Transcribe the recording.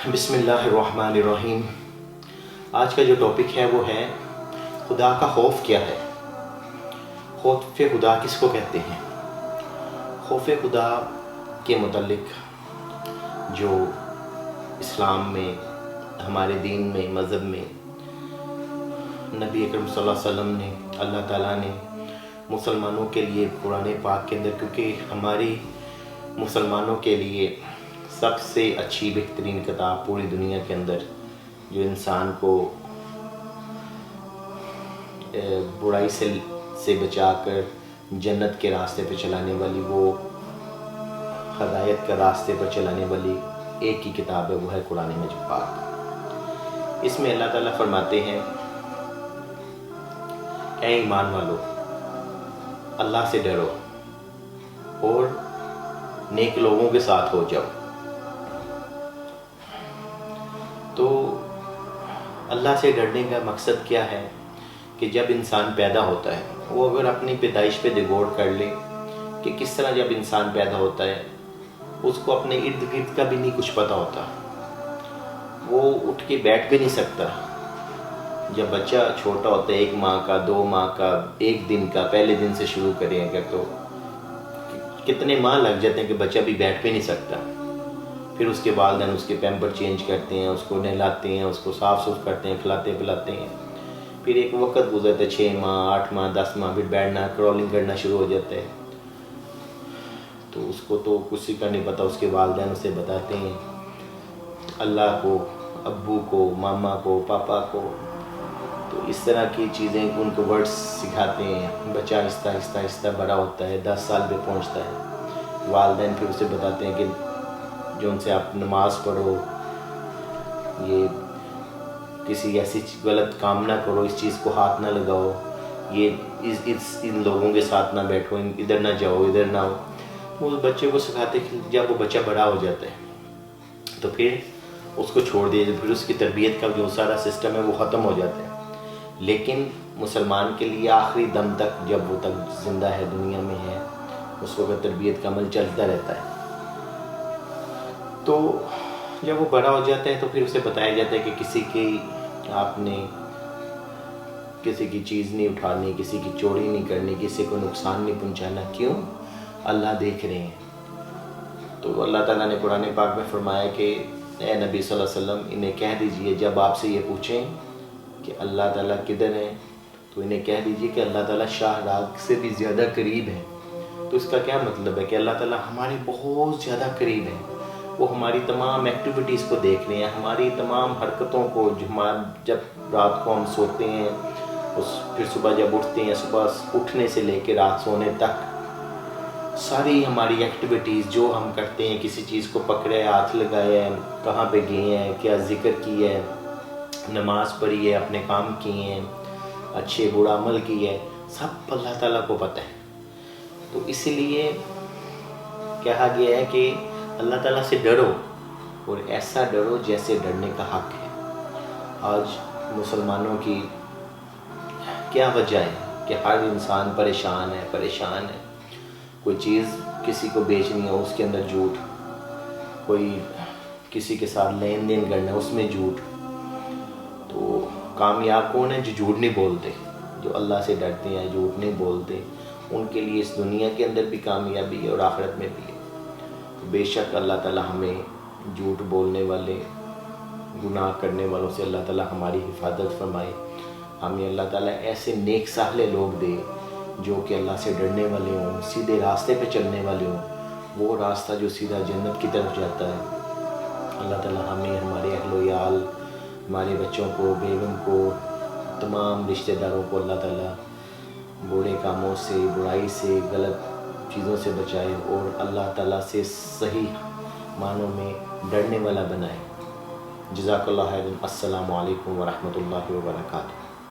بسم اللہ الرحمن الرحیم۔ آج کا جو ٹاپک ہے وہ ہے خدا کا خوف کیا ہے۔ خوف خدا کس کو کہتے ہیں؟ خوف خدا کے متعلق جو اسلام میں، ہمارے دین میں، مذہب میں نبی اکرم صلی اللہ علیہ وسلم نے، اللہ تعالیٰ نے مسلمانوں کے لیے قرآن پاک کے اندر، کیونکہ ہماری مسلمانوں کے لیے سب سے اچھی بہترین کتاب پوری دنیا کے اندر جو انسان کو برائی سے بچا کر جنت کے راستے پہ چلانے والی، وہ ہدایت کے راستے پر چلانے والی ایک ہی کتاب ہے، وہ ہے قرآن مجید پاک۔ اس میں اللہ تعالیٰ فرماتے ہیں، اے ایمان والو، اللہ سے ڈرو اور نیک لوگوں کے ساتھ ہو جاؤ۔ تو اللہ سے ڈرنے کا مقصد کیا ہے کہ جب انسان پیدا ہوتا ہے، وہ اگر اپنی پیدائش پہ غور کر لے کہ کس طرح جب انسان پیدا ہوتا ہے، اس کو اپنے ارد گرد کا بھی نہیں کچھ پتہ ہوتا، وہ اٹھ کے بیٹھ بھی نہیں سکتا۔ جب بچہ چھوٹا ہوتا ہے، 1 ماہ کا، 2 ماہ کا، 1 دن کا، پہلے دن سے شروع کریں اگر تو کتنے ماہ لگ جاتے ہیں کہ بچہ بھی بیٹھ بھی نہیں سکتا۔ پھر اس کے والدین اس کے پیمپر چینج کرتے ہیں، اس کو نہلاتے ہیں، اس کو صاف ستھرا کرتے ہیں، کھلاتے پلاتے ہیں۔ پھر ایک وقت گزرتا ہے، 6 ماہ، 8 ماہ، 10 ماہ، پھر بیٹھنا، کرولنگ کرنا شروع ہو جاتا ہے۔ تو اس کو تو کسی کا نہیں پتہ، اس کے والدین اسے بتاتے ہیں، اللہ کو، ابو کو، ماما کو، پاپا کو۔ تو اس طرح کی چیزیں ان کو ورڈز سکھاتے ہیں۔ بچہ آہستہ آہستہ آہستہ بڑا ہوتا ہے، 10 سال پہ پہنچتا ہے۔ والدین پھر اسے بتاتے ہیں کہ جو ان سے آپ نماز پڑھو، یہ کسی ایسی غلط کام نہ کرو، اس چیز کو ہاتھ نہ لگاؤ، یہ ان لوگوں کے ساتھ نہ بیٹھو، ادھر نہ جاؤ، ادھر نہ ہو۔ وہ بچے کو سکھاتے کہ جب وہ بچہ بڑا ہو جاتا ہے تو پھر اس کو چھوڑ دیا، پھر اس کی تربیت کا جو سارا سسٹم ہے وہ ختم ہو جاتا ہے۔ لیکن مسلمان کے لیے آخری دم تک، جب وہ تک زندہ ہے، دنیا میں ہے، اس وقت تربیت کا عمل چلتا رہتا ہے۔ تو جب وہ بڑا ہو جاتا ہے تو پھر اسے بتایا جاتا ہے کہ آپ نے کسی کی چیز نہیں اٹھانی، کسی کی چوری نہیں کرنی، کسی کو نقصان نہیں پہنچانا۔ کیوں؟ اللہ دیکھ رہے ہیں۔ تو اللہ تعالیٰ نے قرآن پاک میں فرمایا کہ اے نبی صلی اللہ علیہ وسلم، انہیں کہہ دیجئے جب آپ سے یہ پوچھیں کہ اللہ تعالیٰ کدھر ہیں، تو انہیں کہہ دیجئے کہ اللہ تعالیٰ شاہ راگ سے بھی زیادہ قریب ہے۔ تو اس کا کیا مطلب ہے کہ اللہ تعالیٰ ہمارے بہت زیادہ قریب ہے۔ وہ ہماری تمام ایکٹیویٹیز کو دیکھ رہے ہیں، ہماری تمام حرکتوں کو، جب رات کو ہم سوتے ہیں، پھر صبح جب اٹھتے ہیں، صبح اٹھنے سے لے کے رات سونے تک ساری ہماری ایکٹیویٹیز جو ہم کرتے ہیں، کسی چیز کو پکڑے، ہاتھ لگایا ہے، کہاں پہ گئے ہیں، کیا ذکر کی ہے، نماز پڑھی ہے، اپنے کام کیے ہیں، اچھے برا عمل کی ہے، سب اللہ تعالیٰ کو پتہ ہے۔ تو اسی لیے کہا گیا ہے کہ اللہ تعالیٰ سے ڈرو اور ایسا ڈرو جیسے ڈرنے کا حق ہے۔ آج مسلمانوں کی کیا وجہ ہے کہ ہر انسان پریشان ہے۔ کوئی چیز کسی کو بیچنی ہے، اس کے اندر جھوٹ، کوئی کسی کے ساتھ لین دین کرنا ہے، اس میں جھوٹ۔ تو کامیاب کون ہے؟ جو جھوٹ نہیں بولتے، جو اللہ سے ڈرتے ہیں، جھوٹ نہیں بولتے، ان کے لیے اس دنیا کے اندر بھی کامیابی ہے اور آخرت میں بھی ہے۔ بے شک اللہ تعالیٰ ہمیں جھوٹ بولنے والے، گناہ کرنے والوں سے اللہ تعالیٰ ہماری حفاظت فرمائے۔ ہمیں اللہ تعالیٰ ایسے نیک صالح لوگ دے جو کہ اللہ سے ڈرنے والے ہوں، سیدھے راستے پہ چلنے والے ہوں، وہ راستہ جو سیدھا جنت کی طرف جاتا ہے۔ اللہ تعالیٰ ہمیں، ہمارے اہل و عیال، ہمارے بچوں کو، بیگم کو، تمام رشتہ داروں کو اللہ تعالیٰ برے کاموں سے، برائی سے، غلط چیزوں سے بچائے اور اللہ تعالیٰ سے صحیح معنوں میں ڈرنے والا بنائے۔ جزاک اللہ خیر۔ السلام علیکم ورحمۃ اللہ وبرکاتہ۔